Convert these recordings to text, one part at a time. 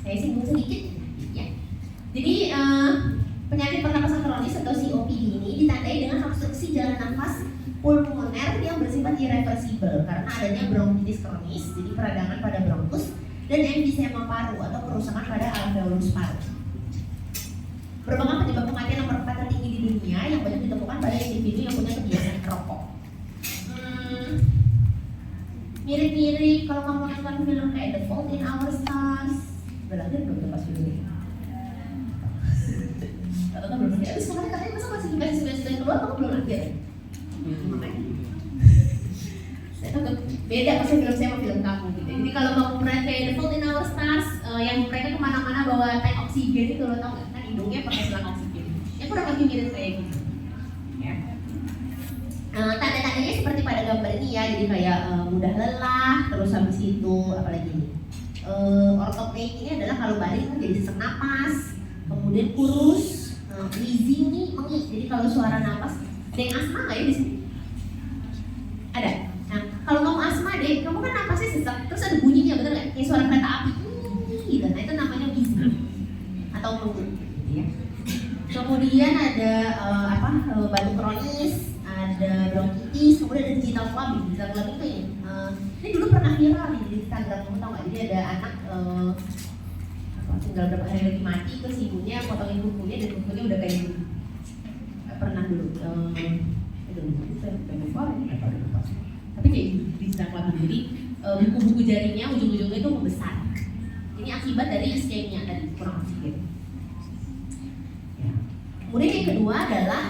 saya singgung sedikit ya. Jadi penyakit pernapasan kronis atau COPD ini ditandai dengan obstruksi jalan nafas pulmoner yang bersifat irreversibel karena adanya bronkitis kronis, jadi peradangan pada bronkus, dan emfisema paru atau kerusakan pada alveolus paru. Merupakan penyebab kematian nomor 4 tertinggi di dunia yang banyak ditemukan pada individu yang punya kebiasaan merokok. Mirip-mirip kalau kamu nonton film kayak The Fault in Our Stars. Berarti belum pas film ini. Atau belum lagi. Terus kemarin katanya masa masih dikasih keluar, kamu belum lagi ya? Saya takut beda pas film saya sama film kamu gitu. Jadi kalau kamu pernah kayak The Fault in Our Stars, yang mereka kemana-mana bawa tank oksigen itu lo tau nggak? Kan hidungnya pakai selang oksigen. Ya kurang lebih mirip kayak gitu. Ya. Tanda-tandanya seperti pada gambar ini ya, jadi kayak mudah lelah, terus habis itu apalagi ini ortopneic ini adalah kalau baring kan jadi sesak napas, kemudian kurus, wheezing nih, mengi. Jadi kalau suara napas, ada yang asma nggak ya di sini? Ada. Nah, kalau kamu asma deh, kamu kan napasnya sesak, terus ada bunyinya, bener nggak? Kayak suara kereta api, gitu. Nah itu namanya wheezing atau mengi. Gitu ya. Kemudian ada batuk kronis, ada bronkitis, kemudian ada digital clubbing. Digital clubbing itu ini dulu pernah viral nih di Instagram, kamu tau nggak? Jadi ada anak tinggal berapa hari lagi mati, terus ibunya potongin kukunya dan kukunya udah kayak gitu. Pernah dulu. Tapi kayak digital clubbing. Jadi buku-buku jarinya ujung-ujungnya itu membesar. Ini akibat dari iskemia tadi, kurang oksigen. Kemudian yang kedua adalah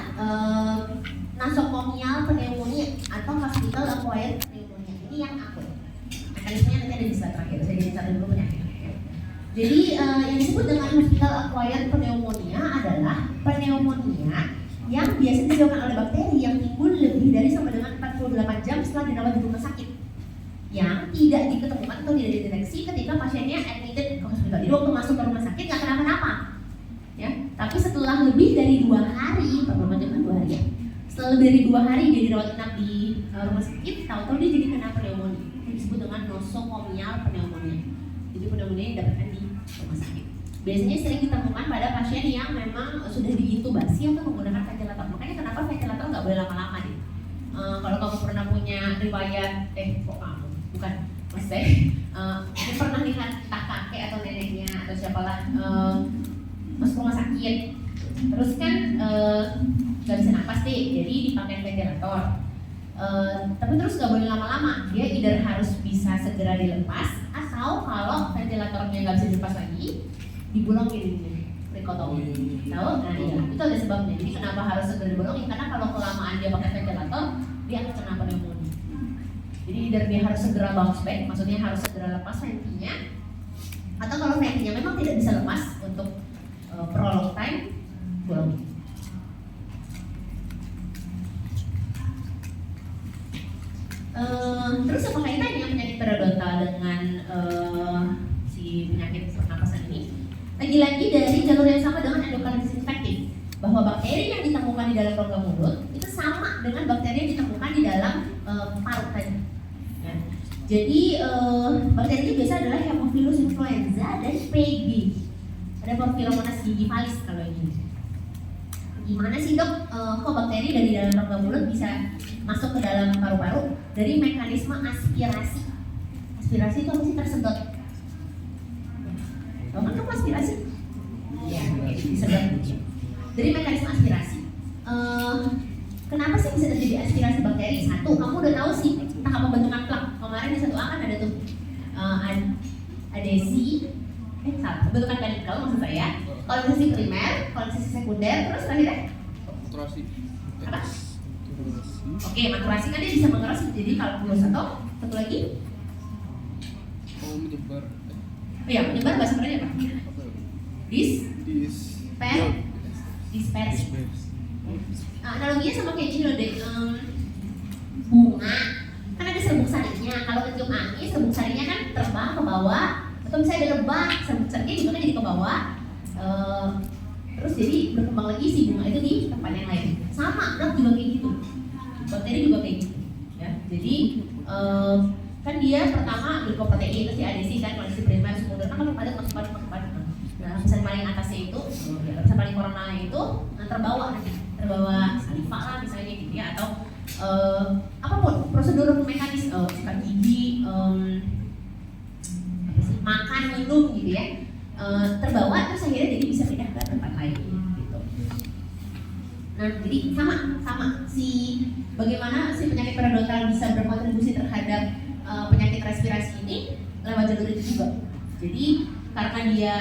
nosocomial pneumonia atau hospital acquired pneumonia. Ini yang akut. Mekanismenya nanti ada di slide terakhir. Saya jadi satu dulu penyakit. Jadi yang disebut dengan hospital acquired pneumonia adalah pneumonia yang biasa disebabkan oleh bakteri yang timbul lebih dari sampai dengan 48 jam setelah dirawat di rumah sakit, yang tidak diketemukan atau tidak dideteksi ketika pasiennya admitted ke hospital. Jadi waktu masuk ke rumah sakit nggak kenapa-napa, ya. Tapi setelah lebih dari 2 hari, 48 jam kan 2 hari ya. Setelah lebih dari 2 hari dia dirawat inap di rumah sakit, tahu-tahu dia jadi kena pneumonia. Itu disebut dengan nosocomial pneumonia. Jadi pneumonia yang didapatkan di rumah sakit. Biasanya sering ditemukan pada pasien yang memang sudah diintubasi atau menggunakan ventilator. Makanya kenapa ventilator nggak boleh lama-lama deh. Kalau kamu pernah punya riwayat, kok kamu? Bukan, mas saya pernah lihat entah kakek atau neneknya atau siapalah masuk rumah sakit. Terus kan nggak bisa napas deh, jadi dipakai ventilator. Tapi terus nggak boleh lama-lama, dia either harus bisa segera dilepas atau kalau ventilatornya nggak bisa dilepas lagi, dibolongin rikotomi. Tahu? Nah iya, itu ada sebabnya. Jadi kenapa harus segera dibolongin? Karena kalau kelamaan dia pakai ventilator, dia akan kena pneumonia. Jadi either dia harus segera bounce back, maksudnya harus segera lepas ventinya, atau kalau ventinya memang tidak bisa lepas untuk prolong time, bolongin. Terus apa kaitannya penyakit periodontal dengan si penyakit pernapasan ini? Lagi-lagi dari jalur yang sama dengan endokarditis infektif, bahwa bakteri yang ditemukan di dalam rongga mulut itu sama dengan bakteri yang ditemukan di dalam paru tadi. Ya. Jadi bakteri ini biasa adalah Haemophilus influenza dan PG. Ada Porphyromonas gingivalis kalau ini. Gimana sih dok, kok bakteri dari dalam rongga mulut bisa masuk ke dalam paru-paru? Dari mekanisme aspirasi. Aspirasi itu apa sih? Tersedot. Tahu kan kamu aspirasi? Ya, disedot. Dari mekanisme aspirasi. Kenapa sih bisa terjadi aspirasi bakteri? Satu, kamu udah tahu sih entah apa bentukan plak. Kemarin di 1A kan ada tuh adesi, salah, bentukan penikal maksud saya. Kolonisasi primer, kolonisasi sekunder, terus terakhirnya? Maturasi. Apa? Oke, maturasi kan dia bisa mengeras jadi kalkulus atau satu lagi? Oh, menyebar. Iya, menyebar bahasa Korea apa? Dispersi. Analoginya sama kayak gini loh deh. Bunga kan ada serbuk sarinya. Kalau kecium angin, serbuk sarinya kan terbang ke bawah. Atau misalnya ada lebah, serbuk sarinya juga kan jadi ke bawah. Terus jadi berkembang lagi si bunga itu di tempat yang lain. Sama, drug juga kayak gitu. Bakteri juga kayak gitu. Ya, jadi Kan dia pertama glikoprotein, terus di ADC kan, kondisi primer, sekunder kan makin padat. Nah, lapisan paling atasnya itu, lapisan paling koronalnya itu terbawa saliva lah misalnya gitu ya, atau apapun prosedur mekanis sikat gigi, makan, minum gitu ya, terbawa terus akhirnya jadi bisa pindah ke tempat lain gitu. Nah, jadi sama si bagaimana si penyakit periodontal bisa berkontribusi terhadap penyakit respirasi ini lewat jalur itu juga. Jadi karena dia